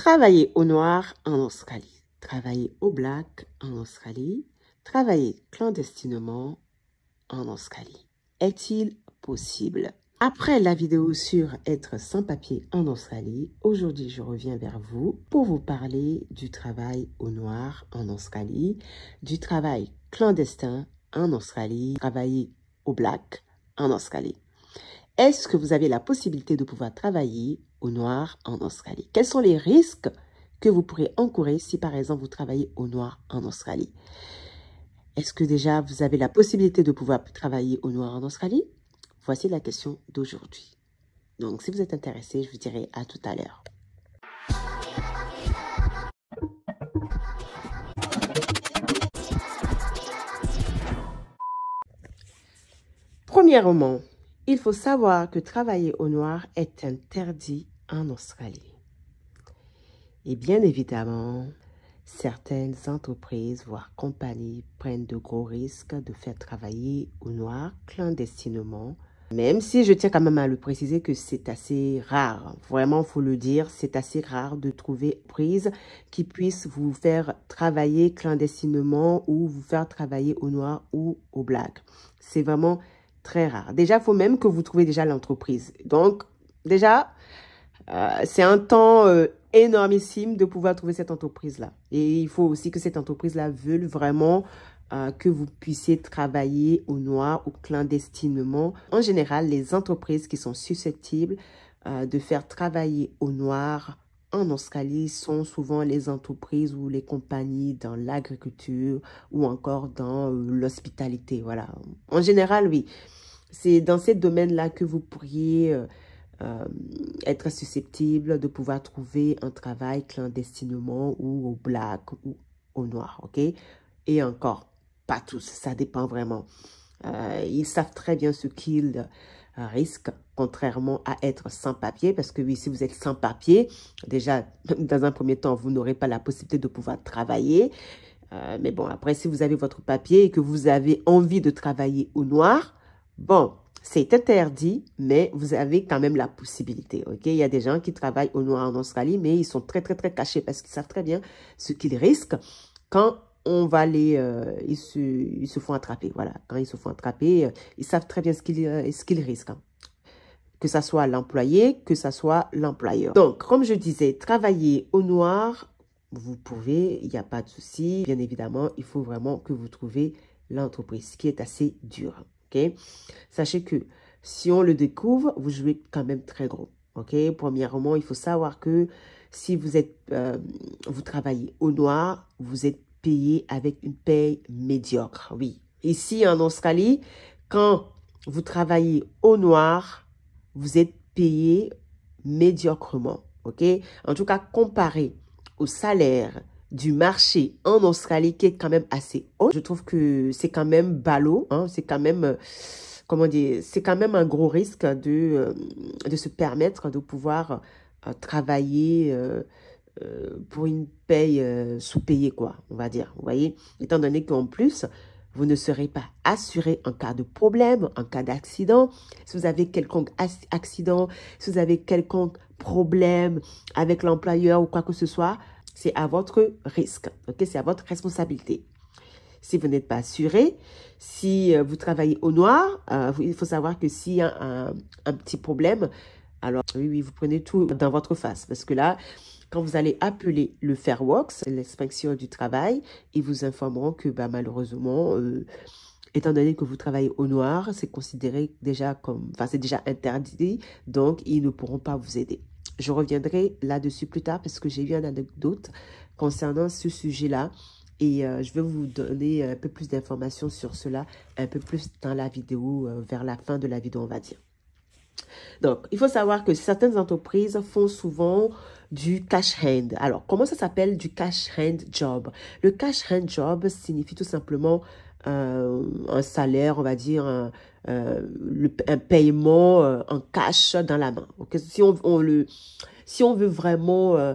Travailler au noir en Australie, travailler au black en Australie, travailler clandestinement en Australie. Est-il possible? Après la vidéo sur être sans papier en Australie, aujourd'hui je reviens vers vous pour vous parler du travail au noir en Australie, du travail clandestin en Australie, travailler au black en Australie. Est-ce que vous avez la possibilité de pouvoir travailler au noir en Australie? Quels sont les risques que vous pourrez encourir si par exemple vous travaillez au noir en Australie? Est-ce que déjà vous avez la possibilité de pouvoir travailler au noir en Australie? Voici la question d'aujourd'hui. Donc si vous êtes intéressé, je vous dirai à tout à l'heure. Premièrement, il faut savoir que travailler au noir est interdit en Australie. Et bien évidemment, certaines entreprises, voire compagnies, prennent de gros risques de faire travailler au noir clandestinement. Même si je tiens quand même à le préciser que c'est assez rare. Vraiment, il faut le dire, c'est assez rare de trouver une entreprise qui puisse vous faire travailler clandestinement ou vous faire travailler au noir ou au black. C'est vraiment très rare. Déjà, il faut même que vous trouviez déjà l'entreprise. Donc, déjà, c'est un temps énormissime de pouvoir trouver cette entreprise-là. Et il faut aussi que cette entreprise-là veuille vraiment que vous puissiez travailler au noir ou clandestinement. En général, les entreprises qui sont susceptibles de faire travailler au noir en Australie sont souvent les entreprises ou les compagnies dans l'agriculture ou encore dans l'hospitalité. Voilà. En général, oui. C'est dans ces domaines-là que vous pourriez être susceptible de pouvoir trouver un travail clandestinement ou au black ou au noir, ok? Et encore, pas tous, ça dépend vraiment. Ils savent très bien ce qu'ils risquent, contrairement à être sans papier, parce que oui, si vous êtes sans papier, déjà, dans un premier temps, vous n'aurez pas la possibilité de pouvoir travailler. Mais bon, après, si vous avez votre papier et que vous avez envie de travailler au noir, bon, c'est interdit, mais vous avez quand même la possibilité, ok? Il y a des gens qui travaillent au noir en Australie, mais ils sont très cachés parce qu'ils savent très bien ce qu'ils risquent quand on va ils se font attraper, voilà. Quand ils se font attraper, ils savent très bien ce qu'ils risquent, hein. Que ça soit l'employé, que ça soit l'employeur. Donc, comme je disais, travailler au noir, vous pouvez, il n'y a pas de souci. Bien évidemment, il faut vraiment que vous trouviez l'entreprise, ce qui est assez dur. Okay? Sachez que si on le découvre, vous jouez quand même très gros. Okay? Premièrement, il faut savoir que si vous êtes, vous travaillez au noir, vous êtes payé avec une paye médiocre. Oui. Ici, en Australie, quand vous travaillez au noir, vous êtes payé médiocrement. Ok? En tout cas, comparé au salaire du marché en Australie qui est quand même assez haut. Je trouve que c'est quand même ballot, hein, c'est quand même, comment dire, c'est quand même un gros risque de se permettre de pouvoir travailler pour une paye sous-payée, quoi, on va dire. Vous voyez, étant donné qu'en plus, vous ne serez pas assuré en cas de problème, en cas d'accident. Si vous avez quelconque accident, si vous avez quelconque problème avec l'employeur ou quoi que ce soit, c'est à votre risque, ok? C'est à votre responsabilité. Si vous n'êtes pas assuré, si vous travaillez au noir, il faut savoir que s'il y a un petit problème, alors oui, vous prenez tout dans votre face. Parce que là, quand vous allez appeler le Fairworks, l'inspection du travail, ils vous informeront que malheureusement, étant donné que vous travaillez au noir, c'est considéré déjà comme, enfin c'est déjà interdit, donc ils ne pourront pas vous aider. Je reviendrai là-dessus plus tard parce que j'ai eu une anecdote concernant ce sujet-là et je vais vous donner un peu plus d'informations sur cela, un peu plus dans la vidéo, vers la fin de la vidéo, on va dire. Donc, il faut savoir que certaines entreprises font souvent du cash hand. Alors, comment ça s'appelle du cash hand job? Le cash hand job signifie tout simplement un salaire, on va dire, un paiement en cash dans la main. Okay? Si on veut vraiment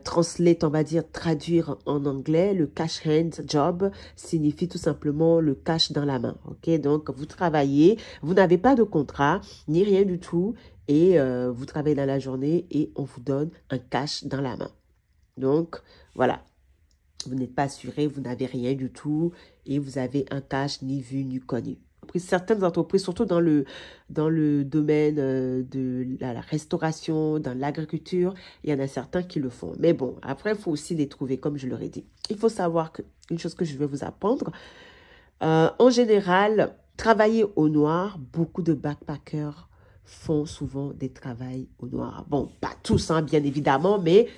translate, on va dire, traduire en anglais, le cash hand job signifie tout simplement le cash dans la main. Ok, donc vous travaillez, vous n'avez pas de contrat ni rien du tout et vous travaillez dans la journée et on vous donne un cash dans la main. Donc, voilà. Vous n'êtes pas assuré, vous n'avez rien du tout et vous avez un cash ni vu ni connu. Certaines entreprises, surtout dans le domaine de la restauration, dans l'agriculture, il y en a certains qui le font. Mais bon, après, il faut aussi les trouver, comme je leur ai dit. Il faut savoir une chose que je vais vous apprendre, en général, travailler au noir, beaucoup de backpackers font souvent des travails au noir. Bon, pas tous, hein, bien évidemment, mais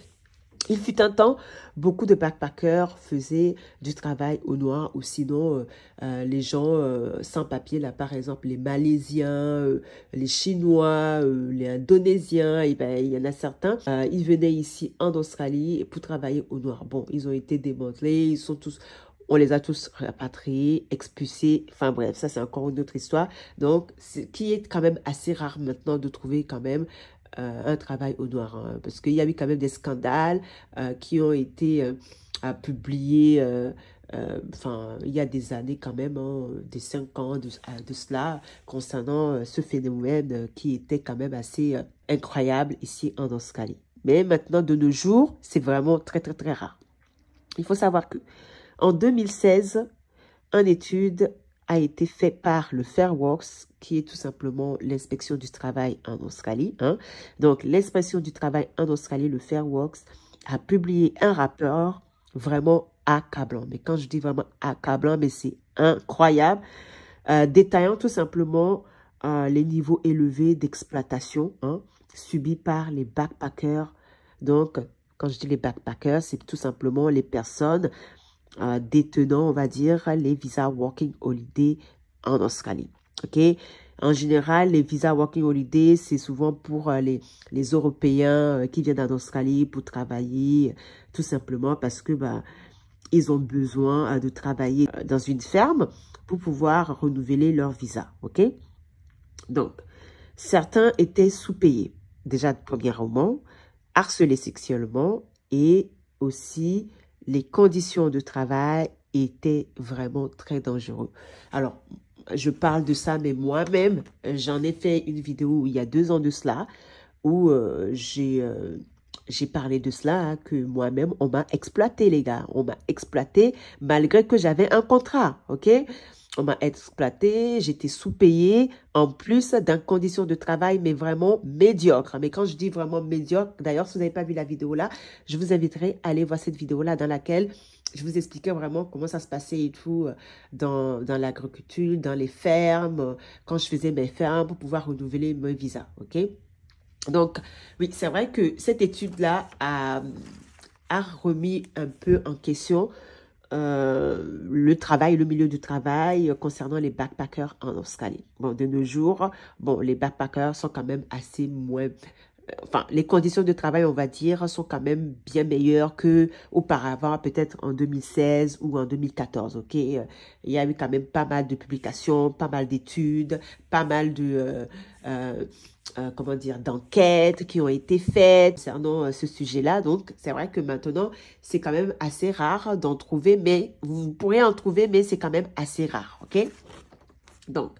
il fut un temps, beaucoup de backpackers faisaient du travail au noir ou sinon les gens sans papier, là par exemple les Malaisiens, les Chinois, les Indonésiens, et ben, il y en a certains, ils venaient ici en Australie pour travailler au noir. Bon, ils ont été démantelés, ils sont tous... On les a tous rapatriés, expulsés, enfin bref, ça c'est encore une autre histoire. Donc, ce qui est quand même assez rare maintenant de trouver quand même un travail au noir, hein, parce qu'il y a eu quand même des scandales qui ont été publiés enfin, il y a des années quand même, hein, des 5 ans de cela, concernant ce phénomène qui était quand même assez incroyable ici en Australie. Mais maintenant, de nos jours, c'est vraiment très, très, très rare. Il faut savoir que en 2016, une étude a été faite par le Fair Works, qui est tout simplement l'inspection du travail en Australie. Hein. Donc, l'inspection du travail en Australie, le Fair Works, a publié un rapport vraiment accablant. Mais quand je dis vraiment accablant, mais c'est incroyable, détaillant tout simplement les niveaux élevés d'exploitation subis par les backpackers. Donc, quand je dis les backpackers, c'est tout simplement les personnes détenant, on va dire, les visas Working Holiday en Australie. OK? En général, les visas Working Holiday, c'est souvent pour les Européens qui viennent en Australie pour travailler, tout simplement parce que ils ont besoin de travailler dans une ferme pour pouvoir renouveler leur visa. OK? Donc, certains étaient sous-payés, déjà premièrement, harcelés sexuellement et aussi les conditions de travail étaient vraiment très dangereuses. Alors, je parle de ça, mais moi-même, j'en ai fait une vidéo il y a 2 ans de cela, où j'ai parlé de cela, hein, que moi-même, on m'a exploité, les gars. On m'a exploité malgré que j'avais un contrat, ok? On m'a exploité, j'étais sous-payée, en plus d'une condition de travail, mais vraiment médiocre. Mais quand je dis vraiment médiocre, d'ailleurs, si vous n'avez pas vu la vidéo là, je vous inviterai à aller voir cette vidéo là dans laquelle je vous expliquais vraiment comment ça se passait et tout dans l'agriculture, dans les fermes, quand je faisais mes fermes pour pouvoir renouveler mon visa, ok? Donc, oui, c'est vrai que cette étude-là a remis un peu en question le travail, le milieu du travail concernant les backpackers en Australie. Bon, de nos jours, bon, les backpackers sont quand même assez moins... Enfin, les conditions de travail, on va dire, sont quand même bien meilleures que auparavant, peut-être en 2016 ou en 2014, ok? Il y a eu quand même pas mal de publications, pas mal d'études, pas mal de... comment dire, d'enquêtes qui ont été faites concernant ce sujet-là. Donc, c'est vrai que maintenant, c'est quand même assez rare d'en trouver, mais vous pourrez en trouver, mais c'est quand même assez rare, ok? Donc,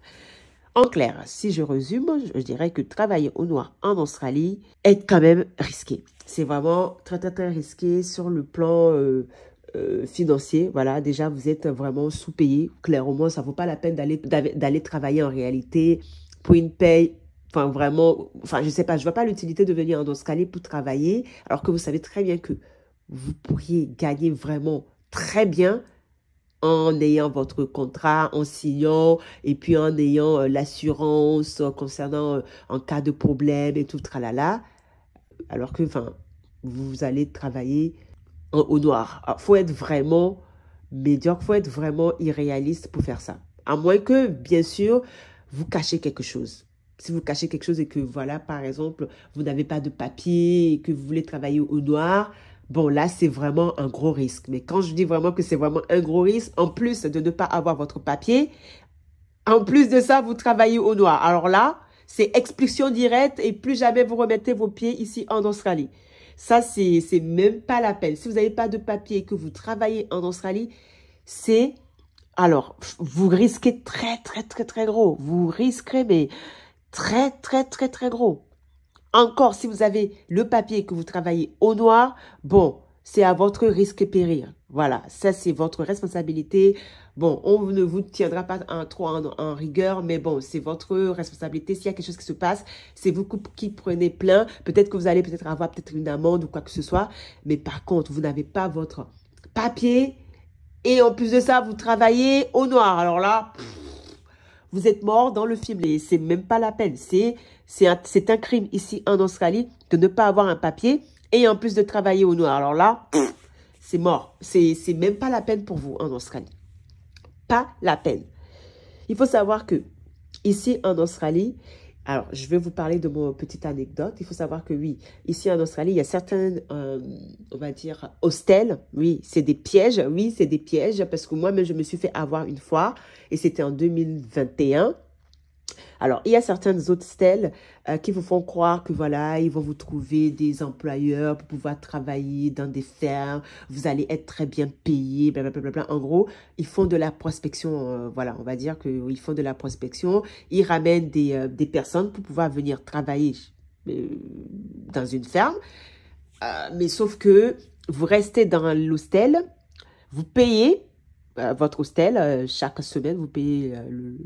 en clair, si je résume, je dirais que travailler au noir en Australie est quand même risqué. C'est vraiment très, très, très risqué sur le plan financier. Voilà, déjà, vous êtes vraiment sous-payé. Clairement, ça ne vaut pas la peine d'aller travailler en réalité pour une paye. Enfin, vraiment, enfin, je sais pas, je vois pas l'utilité de venir en Australie pour travailler, alors que vous savez très bien que vous pourriez gagner vraiment très bien en ayant votre contrat, en signant, et puis en ayant l'assurance concernant en cas de problème et tout, tralala, alors que, enfin, vous allez travailler au noir. Il faut être vraiment médiocre, il faut être vraiment irréaliste pour faire ça. À moins que, bien sûr, vous cachez quelque chose. Si vous cachez quelque chose et que, voilà, par exemple, vous n'avez pas de papier et que vous voulez travailler au noir, bon, là, c'est vraiment un gros risque. Mais quand je dis vraiment que c'est vraiment un gros risque, en plus de ne pas avoir votre papier, en plus de ça, vous travaillez au noir. Alors là, c'est expulsion directe et plus jamais vous remettez vos pieds ici en Australie. Ça, c'est même pas la peine. Si vous n'avez pas de papier et que vous travaillez en Australie, c'est... Alors, vous risquez très, très, très, très gros. Vous risquerez, mais très, très, très, très gros. Encore, si vous avez le papier et que vous travaillez au noir, bon, c'est à votre risque et péril. Voilà, ça c'est votre responsabilité. Bon, on ne vous tiendra pas trop en rigueur, mais bon, c'est votre responsabilité. S'il y a quelque chose qui se passe, c'est vous qui prenez plein. Peut-être que vous allez peut-être avoir peut-être une amende ou quoi que ce soit. Mais par contre, vous n'avez pas votre papier. Et en plus de ça, vous travaillez au noir. Alors là, vous êtes mort dans le film. Et c'est même pas la peine. C'est un crime ici en Australie de ne pas avoir un papier et en plus de travailler au noir. Alors là, c'est mort. C'est même pas la peine pour vous en Australie. Pas la peine. Il faut savoir que ici en Australie, alors je vais vous parler de mon petite anecdote. Il faut savoir que oui, ici en Australie, il y a certaines, on va dire, hostels. Oui, c'est des pièges. Oui, c'est des pièges parce que moi-même, je me suis fait avoir une fois et c'était en 2021. Alors, il y a certaines hostels qui vous font croire que voilà, ils vont vous trouver des employeurs pour pouvoir travailler dans des fermes. Vous allez être très bien payé, blablabla. En gros, ils font de la prospection. Voilà, on va dire qu'ils font de la prospection. Ils ramènent des personnes pour pouvoir venir travailler dans une ferme. Mais sauf que vous restez dans l'hostel, vous payez votre hostel, chaque semaine, vous payez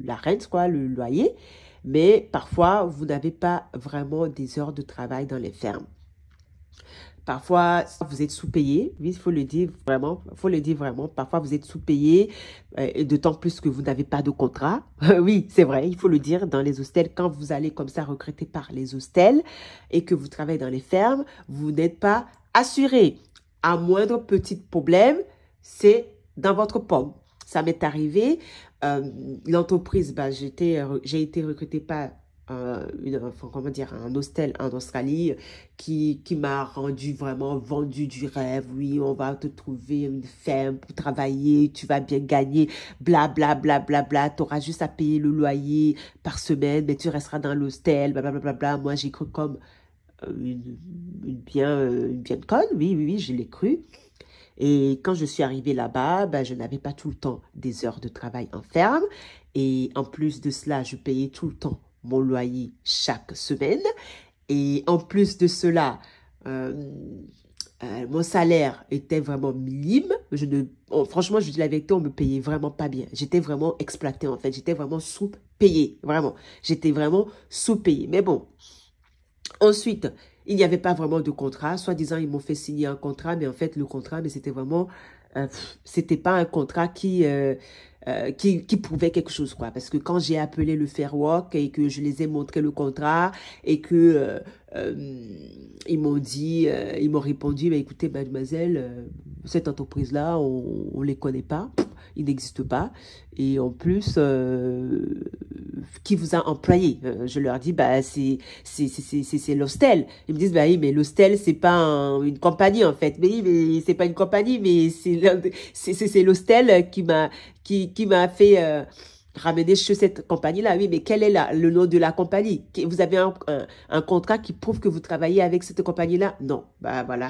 la rente, quoi, le loyer. Mais parfois, vous n'avez pas vraiment des heures de travail dans les fermes. Parfois, vous êtes sous-payé. Oui, il faut le dire vraiment. Il faut le dire vraiment. Parfois, vous êtes sous-payé, et d'autant plus que vous n'avez pas de contrat. Oui, c'est vrai, il faut le dire. Dans les hostels, quand vous allez comme ça recruter par les hostels et que vous travaillez dans les fermes, vous n'êtes pas assuré. À moindre petit problème, c'est dans votre pomme. Ça m'est arrivé. L'entreprise, j'ai été recrutée par comment dire, un hostel en Australie qui m'a rendu vraiment vendu du rêve. Oui, on va te trouver une ferme pour travailler, tu vas bien gagner, bla bla bla bla bla. Tu auras juste à payer le loyer par semaine, mais tu resteras dans l'hostel, bla bla bla bla bla. Moi, j'ai cru comme une bien conne. Oui, oui, oui, je l'ai cru. Et quand je suis arrivée là-bas, je n'avais pas tout le temps des heures de travail en ferme. Et en plus de cela, je payais tout le temps mon loyer chaque semaine. Et en plus de cela, mon salaire était vraiment minime. Franchement, je dis la vérité, on me payait vraiment pas bien. J'étais vraiment exploitée en fait. J'étais vraiment sous-payée, vraiment. J'étais vraiment sous-payée. Mais bon, ensuite, il n'y avait pas vraiment de contrat. Soi-disant, ils m'ont fait signer un contrat, mais en fait, le contrat, mais c'était vraiment, c'était pas un contrat qui prouvait quelque chose, quoi. Parce que quand j'ai appelé le Fair Work et que je les ai montré le contrat et que ils m'ont dit, ils m'ont répondu, mais écoutez, mademoiselle, cette entreprise-là, on les connaît pas, ils n'existent pas. Et en plus, qui vous a employé? Je leur dis, c'est l'hostel. Ils me disent, oui, mais l'hostel, c'est pas une compagnie, en fait. Mais oui, mais c'est pas une compagnie, mais c'est l'hostel qui m'a fait ramener chez cette compagnie-là. Oui, mais quel est le nom de la compagnie? Vous avez un contrat qui prouve que vous travaillez avec cette compagnie-là? Non. Voilà.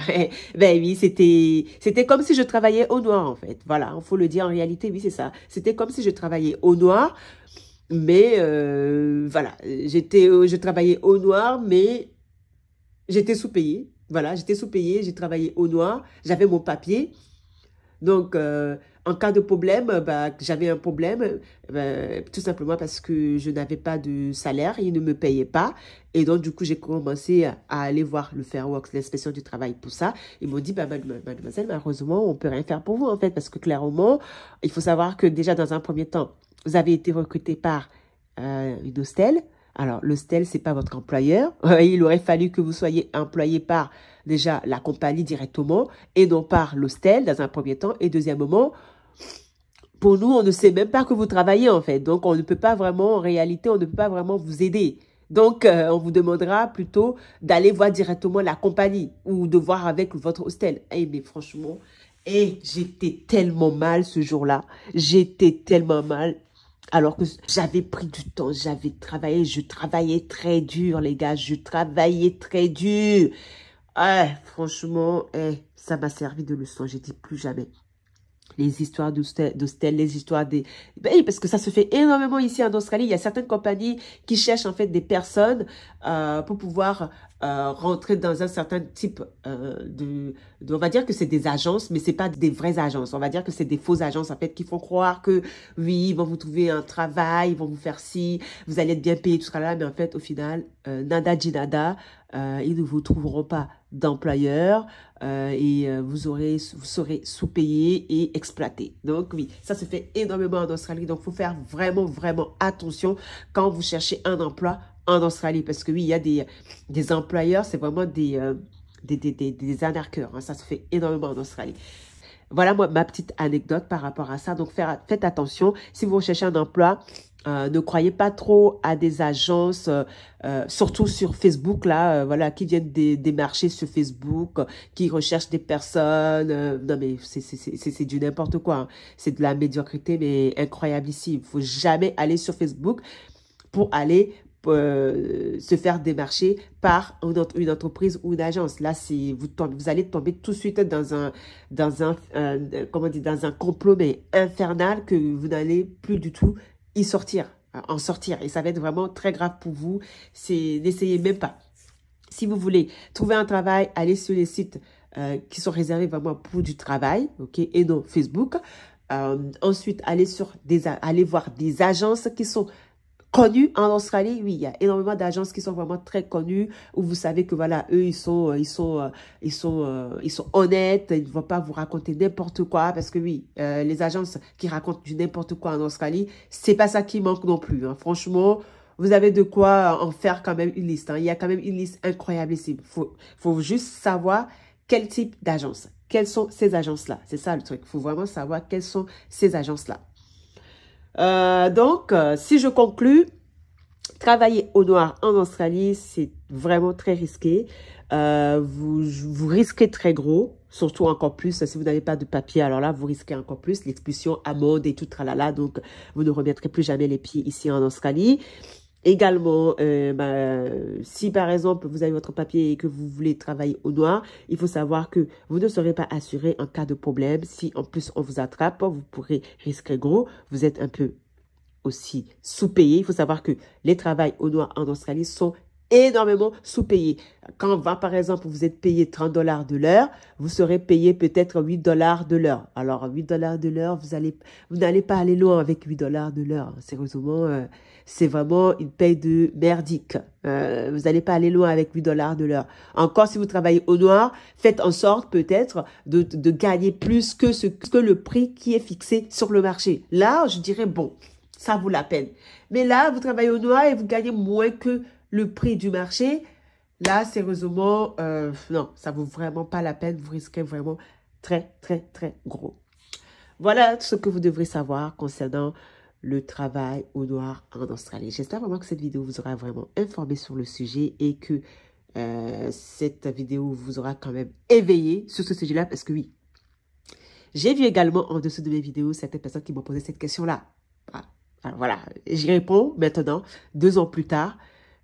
Oui, c'était comme si je travaillais au noir, en fait. Voilà, il faut le dire en réalité, oui, c'est ça. C'était comme si je travaillais au noir, mais voilà, je travaillais au noir, mais j'étais sous-payée. Voilà, j'étais sous-payée, j'ai travaillé au noir, j'avais mon papier. Donc, en cas de problème, j'avais un problème, tout simplement parce que je n'avais pas de salaire, ils ne me payaient pas. Et donc, du coup, j'ai commencé à aller voir le Fair Work, l'inspection du travail pour ça. Ils m'ont dit, mademoiselle, malheureusement, on ne peut rien faire pour vous, en fait, parce que clairement, il faut savoir que déjà, dans un premier temps, vous avez été recruté par une hostel. Alors, l'hostel, c'est pas votre employeur. Il aurait fallu que vous soyez employé par déjà la compagnie directement et non par l'hostel dans un premier temps. Et deuxièmement, pour nous, on ne sait même pas que vous travaillez en fait. Donc, on ne peut pas vraiment, en réalité, on ne peut pas vraiment vous aider. Donc, on vous demandera plutôt d'aller voir directement la compagnie ou de voir avec votre hostel. Mais franchement, j'étais tellement mal ce jour-là. J'étais tellement mal. Alors que j'avais pris du temps, j'avais travaillé, je travaillais très dur, les gars, je travaillais très dur. Franchement, ça m'a servi de leçon, j'ai dit plus jamais. Les histoires d'hostel, les histoires des... parce que ça se fait énormément ici en Australie. Il y a certaines compagnies qui cherchent en fait des personnes pour pouvoir rentrer dans un certain type on va dire que c'est des agences, mais c'est pas des vraies agences. On va dire que c'est des fausses agences, en fait, qui font croire que, oui, ils vont vous trouver un travail, ils vont vous faire ci, vous allez être bien payé, tout ça là, mais en fait, au final, nada dit nada, ils ne vous trouveront pas d'employeur vous serez sous-payé et exploité. Donc, oui, ça se fait énormément en Australie. Donc, il faut faire vraiment, vraiment attention quand vous cherchez un emploi en Australie, parce que oui, il y a des employeurs, c'est vraiment des arnaqueurs, hein. Ça se fait énormément en Australie. Voilà ma petite anecdote par rapport à ça. Donc, faites attention. Si vous recherchez un emploi, ne croyez pas trop à des agences, surtout sur Facebook, là, voilà, qui viennent des marchés sur Facebook, qui recherchent des personnes. Non, mais c'est du n'importe quoi, hein. C'est de la médiocrité, mais incroyable ici. Il ne faut jamais aller sur Facebook pour aller se faire démarcher par une entreprise ou une agence. Là, vous allez tomber tout de suite comment dire, dans un complot mais infernal que vous n'allez plus du tout en sortir. Et ça va être vraiment très grave pour vous. N'essayez même pas. Si vous voulez trouver un travail, allez sur les sites qui sont réservés vraiment pour du travail, ok, et non Facebook. Ensuite, allez voir des agences qui sont connus en Australie. Oui, il y a énormément d'agences qui sont vraiment très connues où vous savez que voilà, eux, ils sont honnêtes, ils ne vont pas vous raconter n'importe quoi parce que oui, les agences qui racontent du n'importe quoi en Australie, c'est pas ça qui manque non plus, hein. Franchement, vous avez de quoi en faire quand même une liste, hein. Il y a quand même une liste incroyable ici. Faut juste savoir quel type d'agence, quelles sont ces agences-là. C'est ça le truc. Il faut vraiment savoir quelles sont ces agences-là. Donc, si je conclus, travailler au noir en Australie, c'est vraiment très risqué. Vous risquez très gros, surtout encore plus si vous n'avez pas de papier. Alors là, vous risquez encore plus l'expulsion, amende et tout tralala. Donc, vous ne remettrez plus jamais les pieds ici en Australie. Également, si par exemple vous avez votre papier et que vous voulez travailler au noir, il faut savoir que vous ne serez pas assuré en cas de problème. Si en plus on vous attrape, vous pourrez risquer gros. Vous êtes un peu aussi sous-payé. Il faut savoir que les travails au noir en Australie sont énormément sous-payés. Quand, par exemple, vous êtes payé 30 $ de l'heure, vous serez payé peut-être 8 $ de l'heure. Alors, 8 $ de l'heure, vous n'allez pas aller loin avec 8 $ de l'heure. Sérieusement, c'est vraiment une paye de merdique. Vous n'allez pas aller loin avec 8 $ de l'heure. Encore, si vous travaillez au noir, faites en sorte peut-être de gagner plus que le prix qui est fixé sur le marché. Là, je dirais, bon, ça vaut la peine. Mais là, vous travaillez au noir et vous gagnez moins que le prix du marché. Là, sérieusement, non, ça vaut vraiment pas la peine. Vous risquez vraiment très, très, très gros. Voilà ce que vous devrez savoir concernant le travail au noir en Australie. J'espère vraiment que cette vidéo vous aura vraiment informé sur le sujet et que cette vidéo vous aura quand même éveillé sur ce sujet-là. Parce que oui, j'ai vu également en dessous de mes vidéos certaines personnes qui m'ont posé cette question-là. Alors, voilà, j'y réponds maintenant, 2 ans plus tard,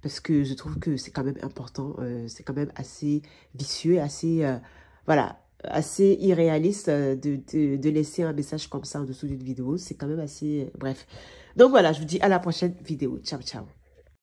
parce que je trouve que c'est quand même important, c'est quand même assez vicieux, assez, voilà, assez irréaliste de laisser un message comme ça en dessous d'une vidéo. C'est quand même assez, bref. Donc voilà, je vous dis à la prochaine vidéo. Ciao, ciao.